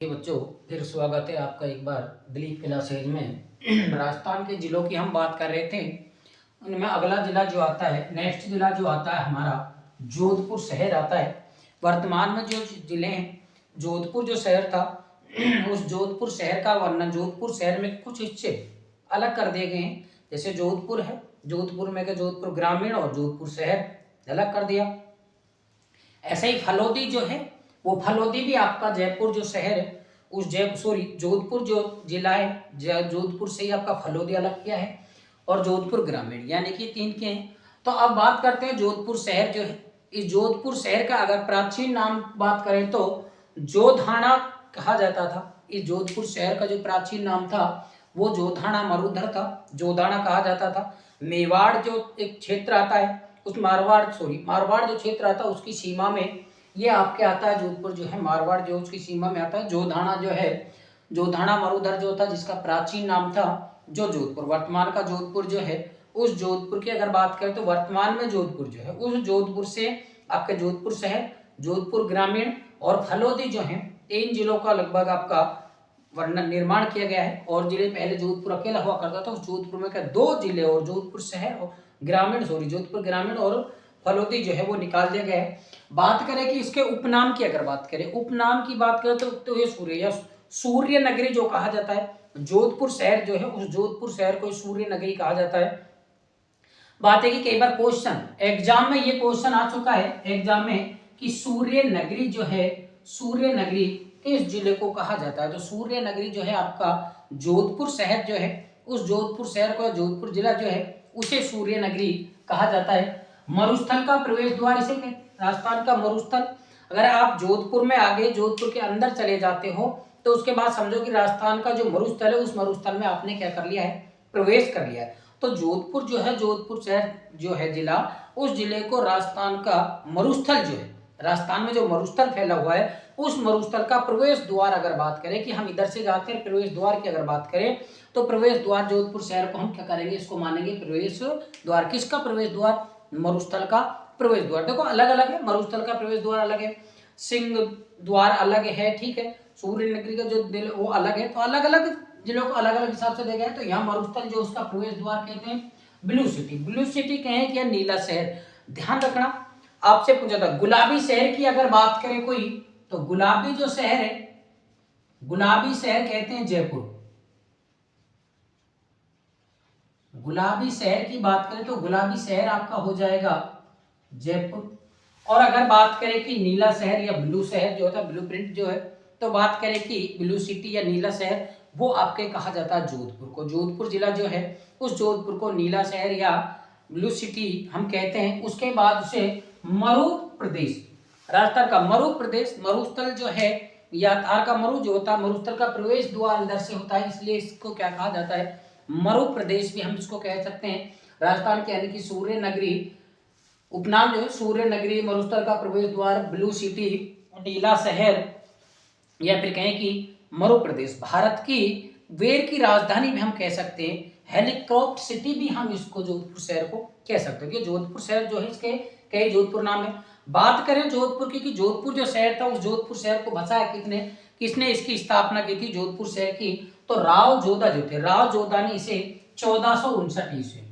बच्चों, फिर स्वागत है आपका एक बार दिलीप क्लासेज में। राजस्थान के जिलों की हम बात कर रहे थे। उनमें अगला जिला जो आता है, नेक्स्ट जिला जो आता है हमारा जोधपुर शहर आता है। वर्तमान में जो जिले हैं, जोधपुर जो शहर था उस जोधपुर शहर का वर्णन, जोधपुर शहर में कुछ हिस्से अलग कर दिए गए हैं। जैसे जोधपुर है, जोधपुर में जोधपुर ग्रामीण और जोधपुर शहर अलग कर दिया। ऐसे ही फलोदी जो है, वो फलोदी भी आपका जयपुर जो शहर है उस जोधपुर जो जिला है, जोधपुर से ही आपका फलोदी अलग किया है। और जोधपुर ग्रामीण यानी कि 3 के हैं। तो अब बात करते हैं जोधपुर शहर जो है। इस जोधपुर शहर का अगर प्राचीन नाम बात करें तो जोधाना कहा जाता था। इस जोधपुर शहर का जो प्राचीन नाम था वो जोधाना मरुधर था, जोधाना कहा जाता था। मेवाड़ जो एक क्षेत्र आता है, उस मारवाड़ जो क्षेत्र आता है उसकी सीमा में ये आपके आता है। जोधपुर जो है मारवाड़ जो उसकी सीमा में आता है। जोधाना जो है, जोधाना मरुधर जो था जिसका प्राचीन नाम था जो जोधपुर, वर्तमान का जोधपुर जो है, उस जोधपुर की अगर बात करें तो वर्तमान में जोधपुर जो है उस जोधपुर से आपके जोधपुर शहर, जोधपुर ग्रामीण और फलोदी जो है, 3 जिलों का लगभग आपका वर्णन निर्माण किया गया है। और जिले पहले जोधपुर अकेला हुआ करता था, उस जोधपुर में क्या 2 जिले और जोधपुर शहर और जोधपुर ग्रामीण और फलोदी जो है वो निकाल दिया गया है। बात करें कि इसके उपनाम की अगर बात करें, उपनाम की बात करें तो ये सूर्य नगरी जो कहा जाता है। जोधपुर शहर जो है उस जोधपुर शहर को सूर्य नगरी कहा जाता है। बात है कि कई बार क्वेश्चन एग्जाम में ये क्वेश्चन आ चुका है एग्जाम में कि सूर्य नगरी जो है, सूर्य नगरी किस जिले को कहा जाता है। तो सूर्य नगरी जो है आपका जोधपुर शहर जो है, उस जोधपुर शहर को, जोधपुर जिला जो है उसे सूर्य नगरी कहा जाता है। मरुस्थल का प्रवेश द्वार इसे कहते हैं, राजस्थान का मरुस्थल। अगर आप जोधपुर में आगे जोधपुर के अंदर चले जाते हो तो उसके बाद समझो कि राजस्थान का जो मरुस्थल है उस मरुस्थल में आपने क्या कर लिया है, प्रवेश कर लिया है। तो जोधपुर जो है, जोधपुर शहर जो है जिला, उस जिले को राजस्थान का मरुस्थल जो है, राजस्थान में जो मरुस्थल फैला हुआ है उस मरुस्थल का प्रवेश द्वार अगर बात करें कि हम इधर से जाते हैं, प्रवेश द्वार की अगर बात करें तो प्रवेश द्वार जोधपुर शहर को हम क्या करेंगे, इसको मानेंगे प्रवेश द्वार। किसका प्रवेश द्वार? मरुस्थल का प्रवेश द्वार। देखो अलग अलग है, मरुस्थल का प्रवेश द्वार अलग है, सिंह द्वार अलग है, ठीक है, सूर्य नगरी का जो दिल वो अलग है। तो अलग अलग जिलों को अलग अलग हिसाब से देखा है। तो यहाँ मरुस्थल जो उसका प्रवेश द्वार कहते हैं ब्लू सिटी, ब्लू सिटी कहें क्या, नीला शहर। ध्यान रखना, आपसे पूछा था गुलाबी शहर की अगर बात करें कोई, तो गुलाबी जो शहर है, गुलाबी शहर कहते हैं जयपुर। गुलाबी शहर की बात करें तो गुलाबी शहर आपका हो जाएगा जयपुर। और अगर बात करें कि नीला शहर या ब्लू शहर जो होता है, ब्लू प्रिंट जो है, तो बात करें कि ब्लू सिटी या नीला शहर, वो आपके कहा जाता है जोधपुर को। जोधपुर जिला जो है उस जोधपुर को नीला शहर या ब्लू सिटी हम कहते हैं। उसके बाद उसे मरु प्रदेश, राजस्थान का मरु प्रदेश, मरुस्थल जो है या तार का मरु जो होता है, मरुस्थल का प्रवेश द्वार अंदर से होता है, इसलिए इसको क्या कहा जाता है, मरु प्रदेश भी हम इसको कह सकते हैं। राजस्थान के यानी कि सूर्य नगरी, उपनाम जो है सूर्य नगरी, मरुस्थल का प्रवेश द्वार ब्लू सिटी, नीला शहर, या फिर कहें कि मरु प्रदेश। भारत की वेर की राजधानी भी हम कह सकते हैं, हेलीकॉप्टर सिटी भी हम इसको जोधपुर शहर को कह सकते हैं। जोधपुर शहर जो है इसके कई जोधपुर नाम है। बात करें जोधपुर की कि जोधपुर जो शहर था उस जोधपुर शहर को बसाया किसने इसकी स्थापना की थी जोधपुर शहर की, तो राव जोधा जो थे, राव जोधा ने इसे 1459 ईस्वी,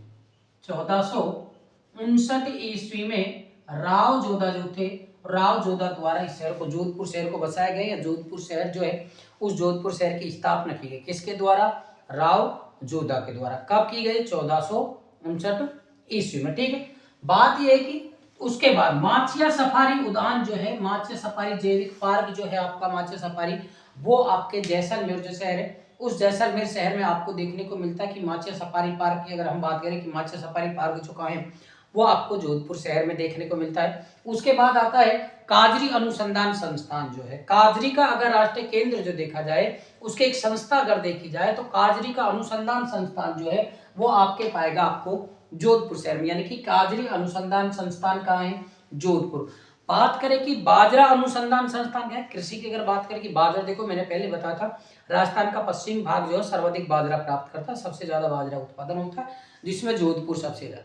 1459 ईस्वी में राव जोधा जो थे, राव जोधा द्वारा इस शहर को, जोधपुर शहर को बसाया गया, या जोधपुर शहर जो है उस जोधपुर शहर की स्थापना की गई। किसके द्वारा? राव जोधा के द्वारा। कब की गई? 1459 ईस्वी में, ठीक है। बात यह है कि उसके बाद माचिया सफारी उद्यान जो है, माचिया सफारी जैविक पार्क जो है आपका, माचिया सफारी, वो आपके जैसलमेर जो शहर है उस जैसलमेर शहर में आपको देखने को मिलता है कि माचिया सफारी पार्क की अगर हम बात करें कि माचिया सफारी पार्क जो कहाँ है, वो आपको जोधपुर शहर में देखने को मिलता है। उसके बाद आता है काजरी अनुसंधान संस्थान जो है, काजरी का अगर राष्ट्रीय केंद्र जो देखा जाए, उसके एक संस्था अगर देखी जाए तो काजरी का अनुसंधान संस्थान जो है वो आपके पाएगा आपको जोधपुर शहर में, यानी कि काजरी अनुसंधान संस्थान कहाँ है? जोधपुर। बात करें कि बाजरा अनुसंधान संस्थान है, कृषि की अगर बात करें कि बाजरा, देखो मैंने पहले बताया था राजस्थान का पश्चिम भाग जो है सर्वाधिक बाजरा प्राप्त करता है, सबसे ज्यादा बाजरा उत्पादन होता है, जिसमें जोधपुर सबसे ज्यादा,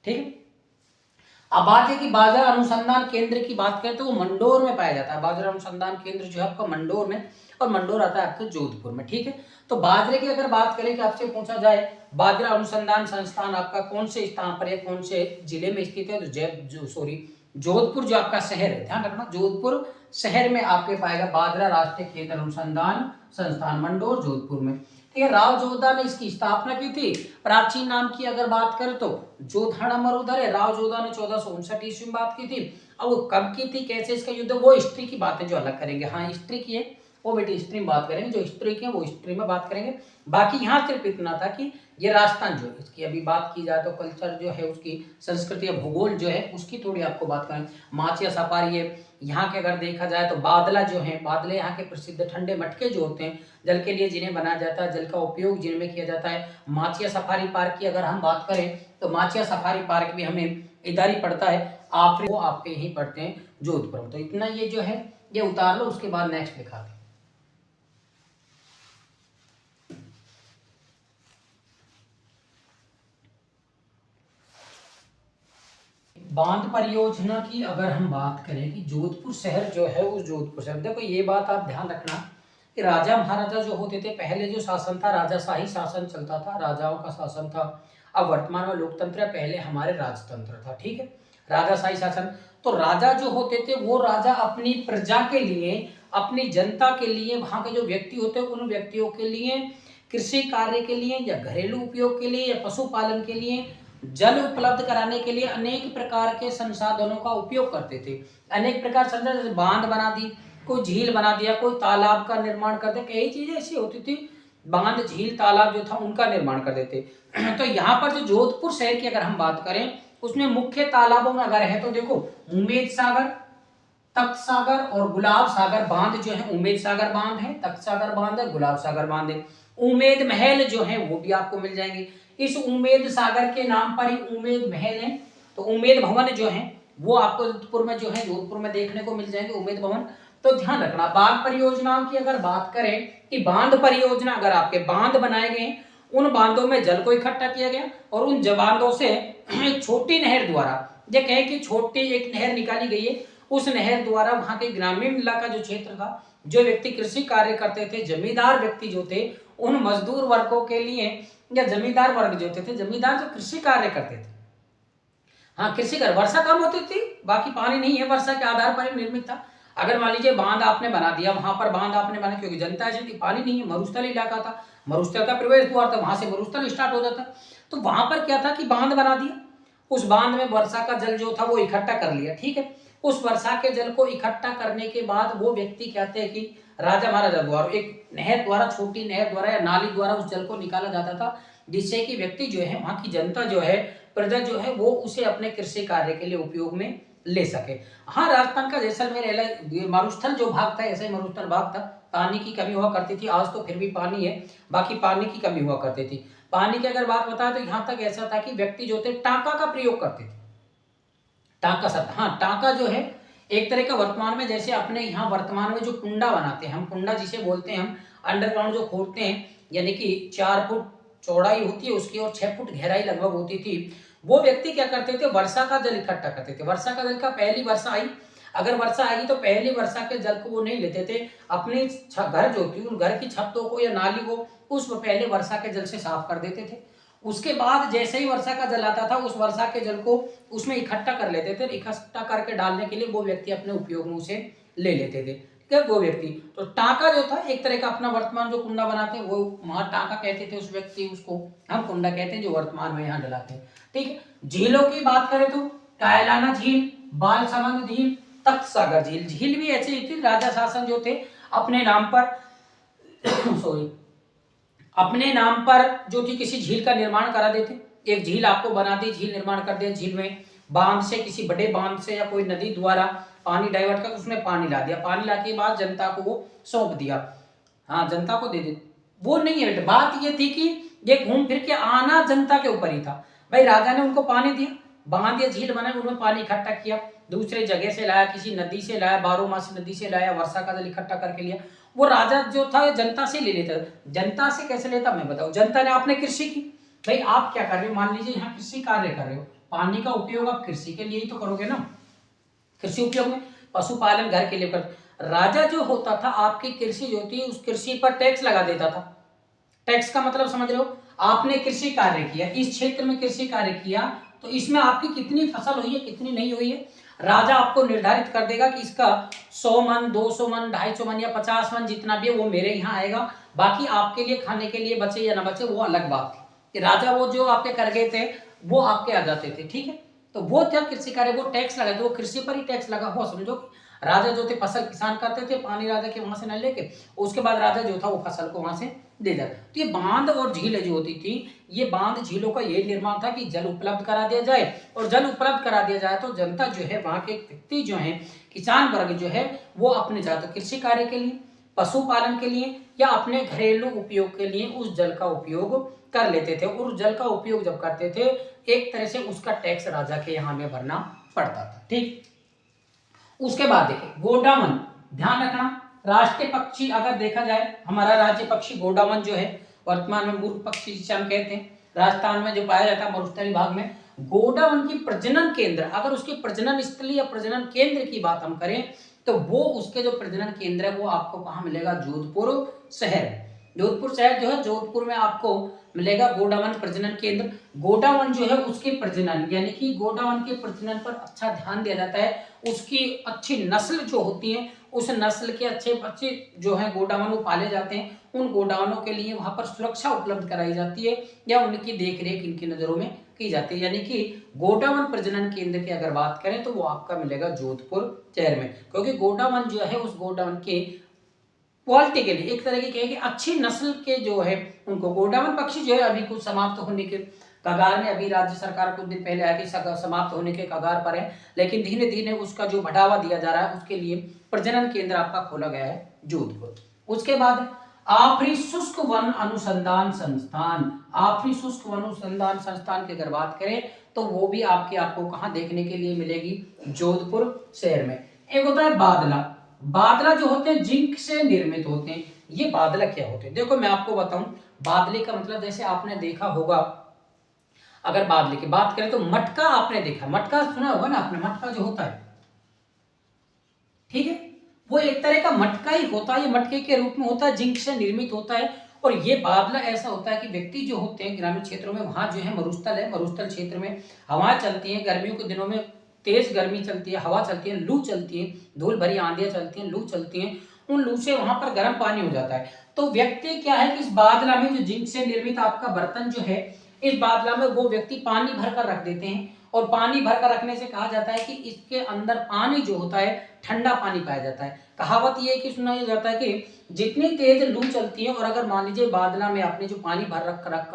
ठीक है। अब बात है कि बाजरा अनुसंधान केंद्र की बात करें तो वो मंडोर में पाया जाता है। बाजरा अनुसंधान केंद्र जो है आपका मंडोर में, और मंडोर आता है आपके जोधपुर में, ठीक है। तो बाजरे की अगर बात करें कि आपसे पूछा जाए बाजरा अनुसंधान संस्थान आपका कौन से स्थान पर या कौन से जिले में स्थित है, तो जोधपुर जो आपका शहर है, ध्यान रखना, जोधपुर शहर में आपके पाएगा बाजरा राष्ट्रीय केंद्र अनुसंधान संस्थान, मंडोर जोधपुर में, ठीक है। राव जोधा ने इसकी स्थापना की थी। प्राचीन नाम की अगर बात करें तो जोधाना मरुधर है। राव जोधा ने 1459 ईस्वी में बात की थी। अब वो कब की थी, कैसे इसका युद्ध, वो हिस्ट्री की बातें जो अलग करेंगे। हाँ हिस्ट्री की है वो बेटी हिस्ट्री में बात करेंगे, जो हिस्ट्री की है वो हिस्ट्री में बात करेंगे। बाकी यहाँ सिर्फ इतना था कि ये राजस्थान जो है इसकी अभी बात की जाए तो कल्चर जो है उसकी संस्कृति या भूगोल जो है उसकी थोड़ी आपको बात करें। माचिया सफारी है यहाँ के, अगर देखा जाए तो बादला जो है, बादले यहाँ के प्रसिद्ध ठंडे मटके जो होते हैं जल के लिए जिन्हें बनाया जाता है, जल का उपयोग जिनमें किया जाता है। माचिया सफारी पार्क की अगर हम बात करें तो माचिया सफारी पार्क भी हमें इधर ही पड़ता है, आप वो आपके यहीं पढ़ते हैं जोधपुर में। तो इतना ये जो है ये उतार लो, उसके बाद नेक्स्ट दिखाते हैं। बांध परियोजना की अगर हम बात करें कि जोधपुर शहर जो है उस जोधपुर शहर, देखो ये बात आप ध्यान रखना कि राजा महाराजा जो होते थे, पहले जो शासन था राजाशाही शासन चलता था, राजाओं का शासन था। अब वर्तमान में लोकतंत्र है, पहले हमारे राजतंत्र था, ठीक है, राजाशाही शासन। तो राजा जो होते थे वो राजा अपनी प्रजा के लिए, अपनी जनता के लिए, वहां के जो व्यक्ति होते हैं उन व्यक्तियों के लिए, कृषि कार्य के लिए या घरेलू उपयोग के लिए या पशुपालन के लिए, जल उपलब्ध कराने के लिए अनेक प्रकार के संसाधनों का उपयोग करते थे। अनेक प्रकार संसाधन, जैसे बांध बना दी, कोई झील बना दिया, कोई तालाब का निर्माण कर दिया, कई चीजें ऐसी होती थी, बांध झील तालाब जो था उनका निर्माण कर देते। तो यहाँ पर जो जोधपुर शहर की अगर हम बात करें उसमें मुख्य तालाबों में अगर है तो देखो उम्मेद सागर, तख्त सागर और गुलाब सागर बांध जो है, उम्मेद सागर बांध है, तख्त सागर बांध है, गुलाब सागर बांध है। उम्मेद महल जो है वो भी आपको मिल जाएंगे। इस उम्मेद सागर के नाम पर ही उम्मेद महल है। तो उम्मेद भवन जो है वो आपको जोधपुर में जो है, जोधपुर में देखने को मिल जाएंगे उम्मेद भवन। तो ध्यान रखना, बांध परियोजनाओं की अगर बात करें कि बांध परियोजना अगर आपके बांध बनाए गए, उन बांधों में जल को इकट्ठा किया गया और उन बांधों से एक छोटी नहर द्वारा, ये कहे कि छोटी एक नहर निकाली गई है, उस नहर द्वारा वहां के ग्रामीण इलाका जो क्षेत्र था, जो व्यक्ति कृषि कार्य करते थे, जमींदार व्यक्ति जो थे, उन मजदूर वर्गों के लिए, या जमींदार वर्ग जो थे, जमींदार जो कृषि कार्य करते थे, हाँ कृषि कर, वर्षा कम होती थी, बाकी पानी नहीं है, वर्षा के आधार पर निर्मित था। अगर मान लीजिए बांध आपने बना दिया, वहां पर बांध आपने बना, क्योंकि जनता ऐसी थी, पानी नहीं है, मरुस्थल इलाका था, मरुस्थल का प्रवेश द्वार था, वहां से मरुस्थल स्टार्ट हो जाता। तो वहां पर क्या था कि बांध बना दिया, उस बांध में वर्षा का जल जो था वो इकट्ठा कर लिया, ठीक है। उस वर्षा के जल को इकट्ठा करने के बाद वो व्यक्ति कहते हैं कि राजा महाराजा द्वारा एक नहर द्वारा, छोटी नहर द्वारा या नाली द्वारा उस जल को निकाला जाता था, जिससे कि व्यक्ति जो है, वहां की जनता जो है, प्रजा जो है, वो उसे अपने कृषि कार्य के लिए उपयोग में ले सके। हाँ राजस्थान का जैसलमेर मरुस्थल जो भाग था, ऐसे मरुस्थल भाग था, पानी की कमी हुआ करती थी, आज तो फिर भी पानी है, बाकी पानी की कमी हुआ करती थी। पानी की अगर बात बताए तो यहाँ तक ऐसा था कि व्यक्ति जो थे टांका का प्रयोग करते थे। टांका शब्द, हाँ टांका जो है एक तरह का वर्तमान में, जैसे अपने यहाँ वर्तमान में जो कुंडा बनाते हैं, हम कुंडा जिसे बोलते हैं, हम अंडरग्राउंड जो खोदते हैं, यानी कि 4 फुट चौड़ाई होती है उसकी और 6 फुट गहराई लगभग होती थी। वो व्यक्ति क्या करते थे, वर्षा का जल इकट्ठा करते थे। वर्षा का जल का, पहली वर्षा आई, अगर वर्षा आएगी तो पहली वर्षा के जल को वो नहीं लेते थे, अपनी घर जो थी उन घर की छतों को या नाली को उस पहले वर्षा के जल से साफ कर देते थे। उसके बाद जैसे ही वर्षा का जल आता था, उस वर्षा के जल को उसमें इकट्ठा कर लेते थे, इकट्ठा करके डालने के लिए वो व्यक्ति अपने उपयोग में उसे ले लेते थे, ठीक है, वो व्यक्ति। तो टांका जो था एक तरह का अपना वर्तमान जो कुंडा बनाते हैं वो वहां टांका कहते थे उस व्यक्ति, उसको हम कुंडा कहते हैं जो वर्तमान में यहाँ डलाते हैं, ठीक है। झीलों की बात करें तो कायलाना झील, बालसमंद झील, तख्त सागर झील। झील भी ऐसे ही थी, राजा शासन जो थे अपने नाम पर सॉरी अपने नाम पर जो थी किसी झील का निर्माण करा देते, एक झील आपको बना दी, झील निर्माण कर दिया, झील में बांध से, किसी बड़े बांध से या कोई नदी द्वारा पानी डाइवर्ट कर उसमें पानी ला दिया, पानी लाने के बाद जनता को वो सौंप दिया, हाँ जनता को दे दे। वो नहीं है बेटा, बात ये थी कि ये घूम फिर के आना जनता के ऊपर ही था। भाई राजा ने उनको पानी दिया, बांध या झील बनाई, उन्होंने पानी इकट्ठा किया, दूसरे जगह से लाया, किसी नदी से लाया, बारहमासी नदी से लाया, वर्षा का जल इकट्ठा करके लिया। वो राजा जो था जनता से ले लेता, जनता से कैसे लेता मैं बताऊं, जनता ने आपने कृषि की, भाई आप क्या कर रहे हो, मान लीजिए यहाँ कृषि कार्य कर रहे हो, पानी का उपयोग आप कृषि के लिए ही तो करोगे ना, कृषि उपयोग में पशुपालन घर के लिए कर। राजा जो होता था आपकी कृषि जो होती है उस कृषि पर टैक्स लगा देता था। टैक्स का मतलब समझ रहे हो, आपने कृषि कार्य किया, इस क्षेत्र में कृषि कार्य किया तो इसमें आपकी कितनी फसल हुई है कितनी नहीं हुई है, राजा आपको निर्धारित कर देगा कि इसका 100 मन 200 मन 250 मन या 50 मन जितना भी है वो मेरे यहाँ आएगा, बाकी आपके लिए खाने के लिए बचे या ना बचे वो अलग बात थी कि राजा वो जो आपके कर गए थे वो आपके आ जाते थे। ठीक है, तो वो जब कृषि कार्य वो टैक्स लगा, वो कृषि पर ही टैक्स लगा हुआ समझो। राजा जो थे फसल किसान करते थे, पानी राजा के वहां से न लेके, उसके बाद राजा जो था वो फसल को वहां से दे जाता। तो ये बांध और झीलें जो होती थी, ये बांध झीलों का ये निर्माण था कि जल उपलब्ध करा दिया जाए, और जल उपलब्ध करा दिया जाए तो जनता जो है वहां के व्यक्ति जो है किसान वर्ग जो है वो अपने जाते कृषि कार्य के लिए, पशुपालन के लिए या अपने घरेलू उपयोग के लिए उस जल का उपयोग कर लेते थे। और उस जल का उपयोग जब करते थे एक तरह से उसका टैक्स राजा के यहाँ में भरना पड़ता था। ठीक, उसके बाद देखिए गोडावन, ध्यान रखना राष्ट्रीय पक्षी अगर देखा जाए हमारा राज्य पक्षी गोडावन जो है वर्तमान में मूर्ख पक्षी जिसे हम कहते हैं, राजस्थान में जो पाया जाता है मरुस्थलीय भाग में, गोडावन की प्रजनन केंद्र, अगर उसकी प्रजनन स्थली या प्रजनन केंद्र की बात हम करें तो वो उसके जो प्रजनन केंद्र है वो आपको कहाँ मिलेगा, जोधपुर शहर। जोधपुर शहर जो है जोधपुर में आपको मिलेगा गोडावन प्रजनन केंद्र। गोडावन जो है उसके प्रजनन यानी कि गोडावन के प्रजनन पर अच्छा ध्यान दिया जाता है, उसकी अच्छी नस्ल जो होती है उस नस्ल के अच्छे बच्चे जो है गोडावन वो पाले जाते हैं, उन गोडावनों के लिए वहां पर सुरक्षा उपलब्ध कराई जाती है या उनकी देखरेख इनकी नजरों में की जाती है। यानी कि गोडावन प्रजनन केंद्र की अगर बात करें तो वो आपका मिलेगा जोधपुर शहर में, क्योंकि गोडावन जो है उस गोडावन के क्वालिटी के लिए एक तरह की कहें कि अच्छी नस्ल के जो है उनको, गोडावन पक्षी जो है अभी कुछ समाप्त होने के कगार में, अभी राज्य सरकार कुछ दिन पहले आई कि समाप्त होने के कगार पर है, लेकिन धीरे धीरे उसका जो बढ़ावा दिया जा रहा है उसके लिए प्रजनन केंद्र आपका खोला गया है जोधपुर। उसके बाद आफरी शुष्क वन अनुसंधान संस्थान, आफरी शुष्क वन अनुसंधान संस्थान की अगर बात करें तो वो भी आपको कहाँ देखने के लिए मिलेगी, जोधपुर शहर में। एक होता है बादला, बादला जो होते हैं जिंक से निर्मित होते हैं। ये बादला क्या होते हैं, देखो मैं आपको बताऊं, बादले का मतलब जैसे आपने देखा होगा, अगर बादले की बात करें तो मटका आपने देखा, मटका सुना होगा ना आपने, मटका जो होता है ठीक है वो एक तरह का मटका ही होता है, ये मटके के रूप में होता है, जिंक से निर्मित होता है। और ये बादला ऐसा होता है कि व्यक्ति जो होते हैं ग्रामीण क्षेत्रों में, वहां जो है मरुस्थल है, मरुस्थल क्षेत्र में हवाएं चलती हैं, गर्मियों के दिनों में तेज गर्मी चलती है, हवा चलती है, लू चलती है, धूल भरी आंधियां चलती हैं, लू चलती हैं, उन लू से वहां पर गर्म पानी हो जाता है। तो व्यक्ति क्या है कि इस बादला में जो जिंक से निर्मित आपका बर्तन जो है, इस बादला में वो व्यक्ति पानी भरकर रख देते हैं, और पानी भरकर रखने से कहा जाता है कि इसके अंदर पानी जो होता है ठंडा पानी पाया जाता है। कहावत ये है कि सुना जाता है कि जितनी तेज लू चलती है और अगर मान लीजिए बादला में आपने जो पानी भर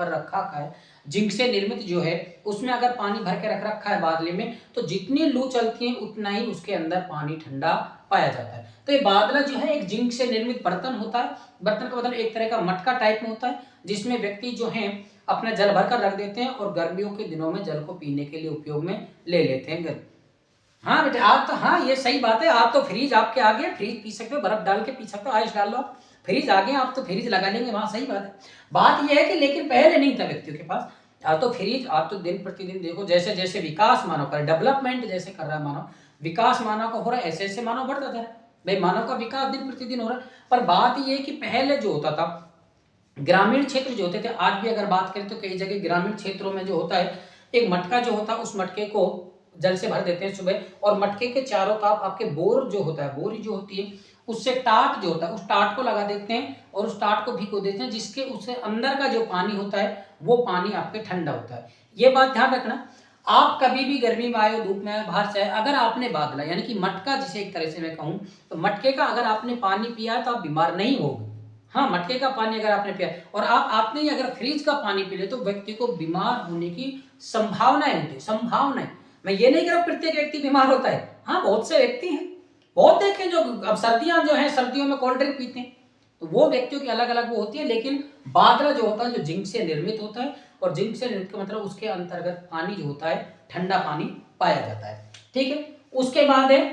रखा है जिंक से निर्मित जो है उसमें अगर पानी भर के रख रखा है बादले में, तो जितनी लू चलती है उतना ही उसके अंदर पानी ठंडा पाया जाता है। तो ये बादला जो है एक जिंक से निर्मित बर्तन होता है, बर्तन का मतलब एक तरह का मटका टाइप में होता है जिसमें व्यक्ति जो है अपना जल भरकर रख देते हैं और गर्मियों के दिनों में जल को पीने के लिए उपयोग में ले लेते हैं। हाँ बेटे आप तो, हाँ ये सही बात है, आप तो फ्रिज आपके आ गया, फ्रिज पी सकते हो, बर्फ डाल के पी सकते हो, आइस डाल लो आप, फ्रिज आ गए आप तो फ्रिज लगा लेंगे वहां, सही बात है। बात यह है कि लेकिन पहले नहीं था व्यक्तियों के पास, अब तो फ्रिज, आप तो दिन प्रतिदिन देखो जैसे जैसे विकास मानव का डेवलपमेंट जैसे कर रहा है मानव, विकास मानव का हो रहा है ऐसे ऐसे मानव बढ़ता जा रहा है भाई, मानव का विकास दिन प्रतिदिन हो रहा है। पर बात यह कि पहले जो होता था ग्रामीण क्षेत्र जो होते थे, आज भी अगर बात करें तो कई जगह ग्रामीण क्षेत्रों में जो होता है एक मटका जो होता है उस मटके को जल से भर देते हैं सुबह, और मटके के चारों तरफ आपके बोर जो होता है, बोरी जो होती है उससे टाट जो होता है उस टाट को लगा देते हैं और उस टाट को भिगो देते हैं, जिसके उससे अंदर का जो पानी होता है वो पानी आपके ठंडा होता है। ये बात ध्यान रखना, आप कभी भी गर्मी में आए हो धूप में आए बाहर से आए, अगर आपने बादला यानी कि मटका जिसे एक तरह से मैं कहूँ तो मटके का अगर आपने पानी पिया है तो आप बीमार नहीं होगे। हाँ मटके का पानी अगर आपने पिया और आपने अगर फ्रिज का पानी पी ले तो व्यक्ति को बीमार होने की संभावनाएं होती है, संभावनाएं। मैं ये नहीं कह रहा प्रत्येक व्यक्ति बीमार होता है, हाँ बहुत से व्यक्ति हैं, बहुत देखे जो अब सर्दियां जो है सर्दियों में कोल्ड ड्रिंक पीते हैं, तो वो व्यक्तियों की अलग अलग वो होती है। लेकिन बादला जो होता है जो जिंक से निर्मित होता है, और जिंक से निर्मित का मतलब उसके अंतर्गत पानी जो होता है ठंडा पानी पाया जाता है। ठीक है, उसके बाद है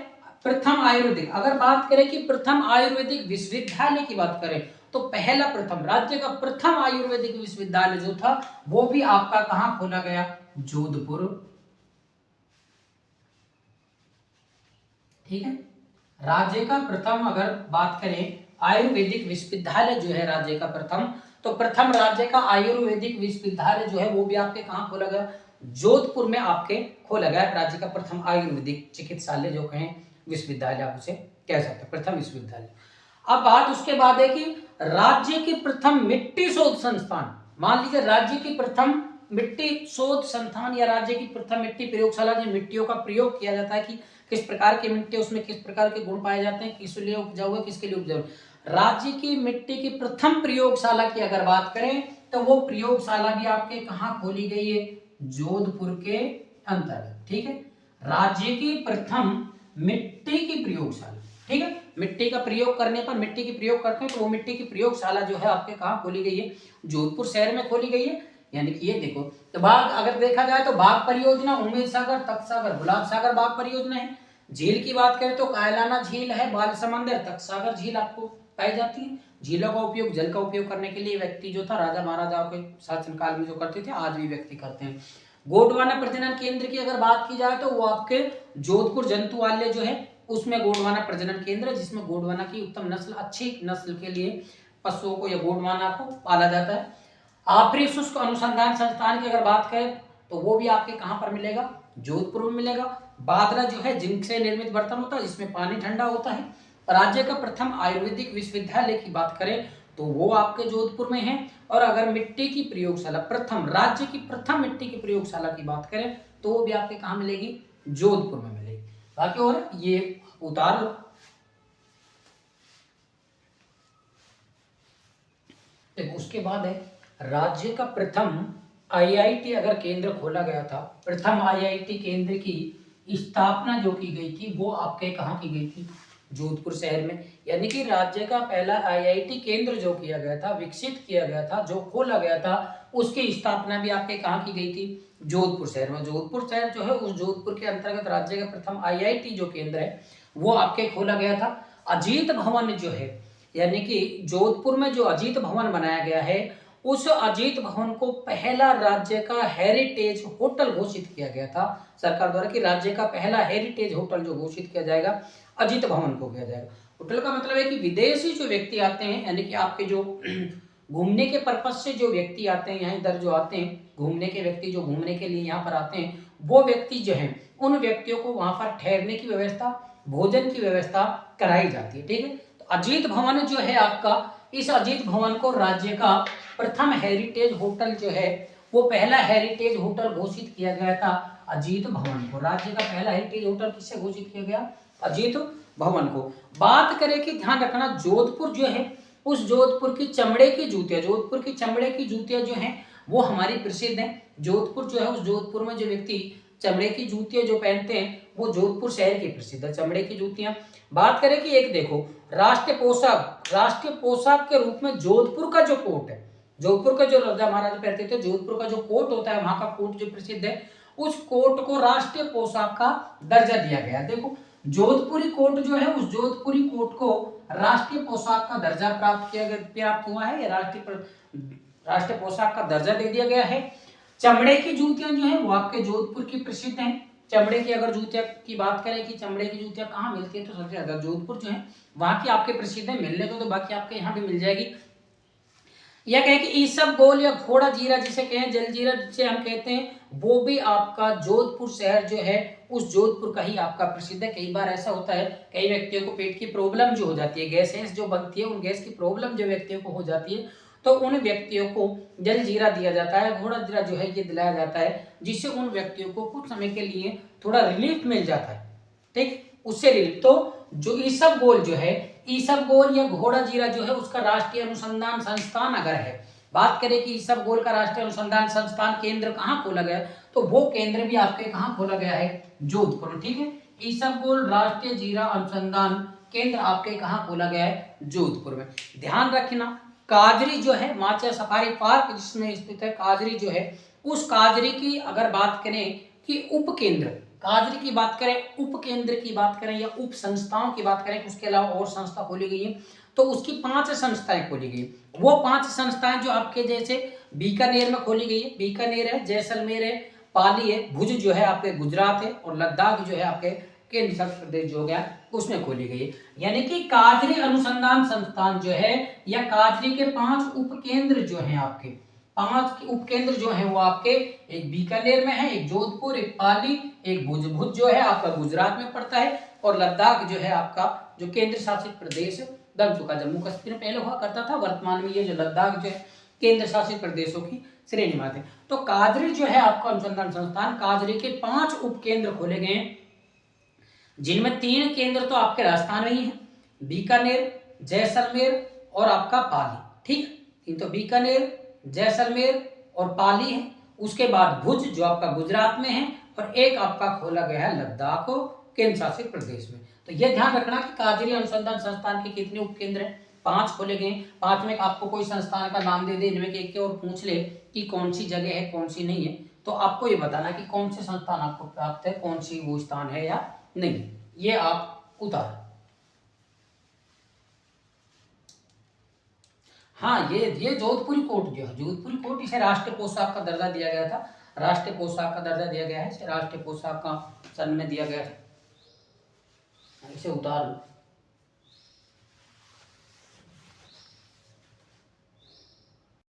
प्रथम आयुर्वेदिक, अगर बात करें कि प्रथम आयुर्वेदिक विश्वविद्यालय की बात करें तो पहला प्रथम राज्य का प्रथम आयुर्वेदिक विश्वविद्यालय जो था वो भी आपका कहां खोला गया, जोधपुर ठीक है। राज्य का प्रथम अगर बात करें आयुर्वेदिक विश्वविद्यालय जो है राज्य का प्रथम, तो प्रथम राज्य का आयुर्वेदिक विश्वविद्यालय जो है वो भी आपके कहाँ खोला गया, जोधपुर में आपके खोला गया। राज्य का प्रथम आयुर्वेदिक चिकित्सालय जो कहें विश्वविद्यालय आप उसे कह सकते हैं, प्रथम विश्वविद्यालय। अब बात उसके बाद है कि राज्य की प्रथम मिट्टी शोध संस्थान, मान लीजिए राज्य की प्रथम मिट्टी शोध संस्थान या राज्य की प्रथम मिट्टी प्रयोगशाला, जो मिट्टियों का प्रयोग किया जाता है कि किस प्रकार की मिट्टी, उसमें किस प्रकार के गुण पाए जाते हैं, किस लिए उपजाऊ है, किसके लिए उपजाऊ। राज्य की मिट्टी की प्रथम प्रयोगशाला की अगर बात करें तो वो प्रयोगशाला भी आपके कहाँ खोली गई है, जोधपुर के अंतर्गत। ठीक है, राज्य की प्रथम मिट्टी की प्रयोगशाला। ठीक है, मिट्टी का प्रयोग करने पर, मिट्टी की प्रयोग करते हैं तो वो मिट्टी की प्रयोगशाला जो है आपके कहाँ खोली गई है, जोधपुर शहर में खोली गई है। यानी कि ये देखो, तो बाघ अगर देखा जाए तो बाघ परियोजना, उमेद सागर, तख्त सागर, गुलाब सागर बाघ परियोजना है। झील की बात करें तो कायलाना झील है, बाल समंदर, तख्त सागर झील आपको पाई जाती है। झीलों का उपयोग, जल का उपयोग करने के लिए व्यक्ति जो था राजा महाराजाओं के शासनकाल में जो करते थे, आज भी व्यक्ति करते हैं। गोंडवाना प्रजनन केंद्र की अगर बात की जाए तो वो आपके जोधपुर जंतुआलय जो है उसमें गोंडवाना प्रजनन केंद्र है, जिसमें गोंडवाना की उत्तम नस्ल, अच्छी नस्ल के लिए पशुओं को या गोंडवाना को पाला जाता है। आपरी शुष्क अनुसंधान संस्थान की अगर बात करें तो वो भी आपके कहां पर मिलेगा, जोधपुर में मिलेगा। बादरा जो है जिंक से निर्मित बर्तन होता है, जिसमें पानी ठंडा होता है। राज्य का प्रथम आयुर्वेदिक विश्वविद्यालय की बात करें तो वो आपके जोधपुर में है। और अगर मिट्टी की प्रयोगशाला, प्रथम राज्य की प्रथम मिट्टी की प्रयोगशाला की बात करें तो वो भी आपके कहां मिलेगी, जोधपुर में मिलेगी। बाकी और ये उतार लो। उसके बाद है राज्य का प्रथम आईआईटी अगर केंद्र खोला गया था, प्रथम आईआईटी केंद्र की स्थापना जो की गई थी वो आपके कहाँ की गई थी, जोधपुर शहर में। यानी कि राज्य का पहला आईआईटी केंद्र जो किया गया था, विकसित किया गया था, जो खोला गया था, उसकी स्थापना भी आपके कहाँ की गई थी, जोधपुर शहर में। जोधपुर शहर जो है उस जोधपुर के अंतर्गत राज्य का प्रथम आईआईटी जो केंद्र है वो आपके खोला गया था। अजीत भवन जो है, यानी कि जोधपुर में जो अजीत भवन बनाया गया है, उस अजीत भवन को पहला राज्य का हेरिटेज होटल घोषित किया गया था सरकार द्वारा, कि राज्य का पहला हेरिटेज होटल जो घोषित किया जाएगा अजीत भवन को किया जाएगा। होटल का मतलब है कि विदेशी जो व्यक्ति आते हैं, यानी कि आपके जो घूमने के पर्पज से जो व्यक्ति आते हैं यहाँ, इधर जो आते हैं घूमने के व्यक्ति, जो घूमने के लिए यहाँ पर आते हैं, वो व्यक्ति जो है उन व्यक्तियों को वहां पर ठहरने की व्यवस्था, भोजन की व्यवस्था कराई जाती है। ठीक है, तो अजीत भवन जो है आपका, इस अजीत भवन को राज्य का प्रथम हेरिटेज होटल जो है, वो पहला हेरिटेज होटल घोषित किया गया था अजीत भवन को। राज्य का पहला हेरिटेज होटल किससे घोषित किया गया, अजीत भवन को। बात करें कि ध्यान रखना, जोधपुर जो है उस जोधपुर की चमड़े की जूतियां, जोधपुर की चमड़े की जूतियां जो हैं वो हमारी प्रसिद्ध हैं। जोधपुर जो है, उस जोधपुर में जो व्यक्ति चमड़े की जूतियां जो पहनते हैं वो जोधपुर शहर की प्रसिद्ध है चमड़े की जूतियां। बात करें कि एक देखो, राष्ट्रीय पोशाक के रूप में जोधपुर का जो कोट है, जोधपुर का जो राजा महाराजा पहनते थे, जोधपुर का जो कोट होता है, वहां का कोट जो प्रसिद्ध है, उस कोट को राष्ट्रीय पोशाक का दर्जा दिया गया। देखो, जोधपुरी कोट जो है, उस जोधपुरी कोट को राष्ट्रीय पोशाक का दर्जा प्राप्त हुआ है, या राष्ट्रीय पोशाक का दर्जा दे दिया गया है। चमड़े की जूतियां जो है वो आपके जोधपुर की प्रसिद्ध हैं। चमड़े की अगर जूतियां की बात करें कि चमड़े की जूतियां कहाँ मिलती है, तो सबसे ज्यादा जोधपुर जो है वहां की आपके प्रसिद्ध है। मिलने को तो बाकी आपके यहाँ भी मिल जाएगी। यह कहे कि ईसबगोल या घोड़ा जीरा जिसे कहें, जलजीरा जिसे हम कहते हैं, वो भी आपका जोधपुर शहर जो है उस जोधपुर का ही आपका प्रसिद्ध है। कई बार ऐसा होता है, कई व्यक्तियों को पेट की प्रॉब्लम जो हो जाती है, गैस जो बनती है, उन गैस की प्रॉब्लम जो व्यक्तियों को हो जाती है, तो उन व्यक्तियों को जलजीरा दिया जाता है, घोड़ा जीरा जो है ये दिलाया जाता है, जिससे उन व्यक्तियों को कुछ समय के लिए थोड़ा रिलीफ मिल जाता है। ठीक, उससे रिलीफ। तो जो ईसबगोल जो है, ईसबगोल या घोड़ा जीरा जो है उसका राष्ट्रीय अनुसंधान संस्थान अगर है, बात करें कि ईसबगोल का राष्ट्रीय अनुसंधान संस्थान केंद्र कहाँ खोला गया, तो वो केंद्र भी आपके कहाँ खोला गया है, जोधपुर में। ठीक है, ईसबगोल राष्ट्रीय जीरा अनुसंधान केंद्र आपके कहाँ खोला गया है, जोधपुर में। ध्यान रखना, काजरी जो है, माचा सफारी पार्क जिसमें स्थित है, काजरी जो है, उस काजरी की अगर बात करें कि उप केंद्र, काजरी की बात करें, उप केंद्र की बात करें या उप संस्थाओं की बात करें, उसके अलावा और संस्था खोली गई है, तो उसकी 5 संस्थाएं खोली गई। वो 5 संस्थाएं जो आपके जैसे बीकानेर में खोली गई है, बीकानेर है, जैसलमेर है, पाली है, भुज जो है आपके गुजरात है, और लद्दाख जो है आपके केंद्र शासित प्रदेश जो हो गया उसमें खोली गई है। यानी कि काजरी अनुसंधान संस्थान जो है या काजरी के 5 उपकेंद्र जो हैं आपके, 5 उपकेंद्र जो हैं वो आपके एक बीकानेर में है, एक जोधपुर, एक पाली, एक भुज जो है आपका गुजरात में पड़ता है, और लद्दाख जो है आपका जो केंद्र शासित प्रदेश बन चुका। जम्मू कश्मीर पहले हुआ करता था, वर्तमान में ये जो लद्दाख जो है केंद्र शासित प्रदेशों की श्रेणी में आते हैं। तो काजरी जो है आपका अनुसंधान संस्थान, काजरी के 5 उपकेंद्र खोले गए हैं, जिनमें 3 केंद्र तो आपके राजस्थान में ही है, बीकानेर, जैसलमेर और आपका पाली। ठीक, तीन तो बीकानेर, जैसलमेर और पाली है। उसके बाद भुज जो आपका गुजरात में है, और एक आपका खोला गया है लद्दाख केंद्र शासित प्रदेश में। तो यह ध्यान रखना कि काजरी अनुसंधान संस्थान के कितने उपकेंद्र हैं, 5 खोले गए। 5 में आपको कोई संस्थान का नाम दे दे, इनमें एक के और पूछ ले कि कौन सी जगह है कौन सी नहीं है, तो आपको ये बताना कि कौन से संस्थान आपको प्राप्त है, कौन सी वो स्थान है या नहीं, ये आप उतार। हाँ, ये जोधपुरी कोट जो है, जोधपुरी कोट, इसे राष्ट्रीय पोशाक का दर्जा दिया गया था, राष्ट्रीय पोशाक का दर्जा दिया गया है, इसे राष्ट्रीय पोशाक का सन में दिया गया था, इसे उतार लो।